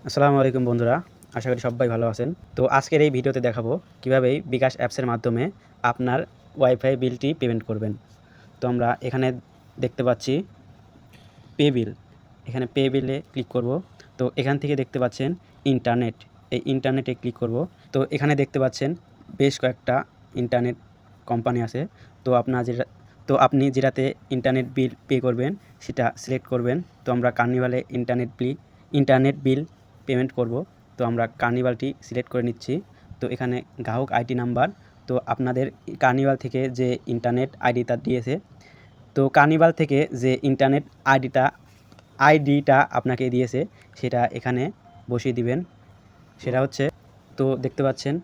আসসালামু আলাইকুম বন্ধুরা, আশা করি সবাই ভালো আছেন। তো আজকের এই ভিডিওতে দেখাবো কিভাবে বিকাশ অ্যাপসের মাধ্যমে আপনার ওয়াইফাই বিলটি পেমেন্ট করবেন। তো আমরা এখানে দেখতে পাচ্ছি পে বিল, এখানে পে বিলে ক্লিক করব। তো এখান থেকে দেখতে পাচ্ছেন ইন্টারনেট, এই ইন্টারনেটে ক্লিক করব। তো এখানে দেখতে পাচ্ছেন বেশ কয়েকটা ইন্টারনেট কোম্পানি আছে। তো আপনি যেটাতে ইন্টারনেট বিল পে করবেন সেটা সিলেক্ট করবেন। তো আমরা কার্নিভালে ইন্টারনেট বিল পেমেন্ট করব। তো আমরা কার্নিভালটি সিলেক্ট করে নিচ্ছি। তো এখানে গ্রাহক আইডি নাম্বার, তো আপনাদের কার্নিভাল থেকে যে ইন্টারনেট আইডিটা দিয়েছে, তো কার্নিভাল থেকে যে ইন্টারনেট আইডিটা আপনাকে দিয়েছে সেটা এখানে বসিয়ে দিবেন। সেটা হচ্ছে, তো দেখতে পাচ্ছেন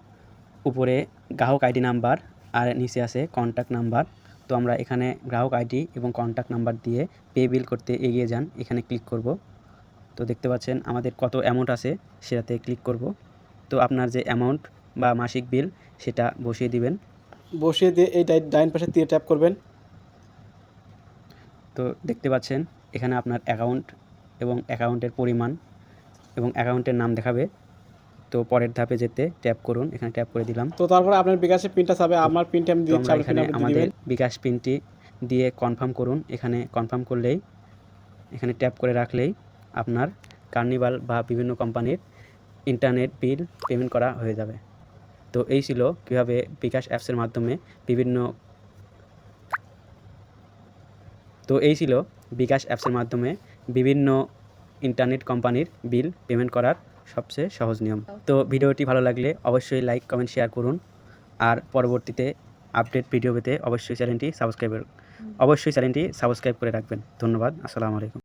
উপরে গ্রাহক আইডি নাম্বার আর নিচে আছে কন্ট্যাক্ট নাম্বার। তো আমরা এখানে গ্রাহক আইডি এবং কন্ট্যাক্ট নাম্বার দিয়ে পে বিল করতে এগিয়ে যান, এখানে ক্লিক করব। তো দেখতে পাচ্ছেন আমাদের কত অ্যামাউন্ট আছে সেটাতে ক্লিক করব। তো আপনার যে অ্যামাউন্ট বা মাসিক বিল সেটা বসিয়ে দিবেন। বসিয়ে দিয়ে এই ডাইন পাশে তীর ট্যাপ করবেন। তো দেখতে পাচ্ছেন এখানে আপনার অ্যাকাউন্ট এবং অ্যাকাউন্টের পরিমাণ এবং অ্যাকাউন্টের নাম দেখাবে। তো পরের ধাপে যেতে ট্যাপ করুন, এখানে ট্যাপ করে দিলাম। তো তারপরে আপনার বিকাশের পিনটা চাবে, আমার পিনটা আমি তো দিচ্ছি, আমরা আপনার পিন এখানে আপনি দিয়ে আমাদের দিবেন। বিকাশ পিনটি দিয়ে কনফার্ম করুন। এখানে কনফার্ম করলেই, এখানে ট্যাপ করে রাখলেই আপনার কার্নিভাল বা বিভিন্ন কোম্পানির ইন্টারনেট বিল পেমেন্ট করা হয়ে যাবে। তো এই ছিল কীভাবে বিকাশ অ্যাপসের মাধ্যমে বিভিন্ন বিভিন্ন ইন্টারনেট কোম্পানির বিল পেমেন্ট করার সবচেয়ে সহজ নিয়ম। তো ভিডিওটি ভালো লাগলে অবশ্যই লাইক, কমেন্ট, শেয়ার করুন। আর পরবর্তীতে আপডেট ভিডিও পেতে অবশ্যই চ্যানেলটি সাবস্ক্রাইব করে রাখবেন। ধন্যবাদ। আসসালামু আলাইকুম।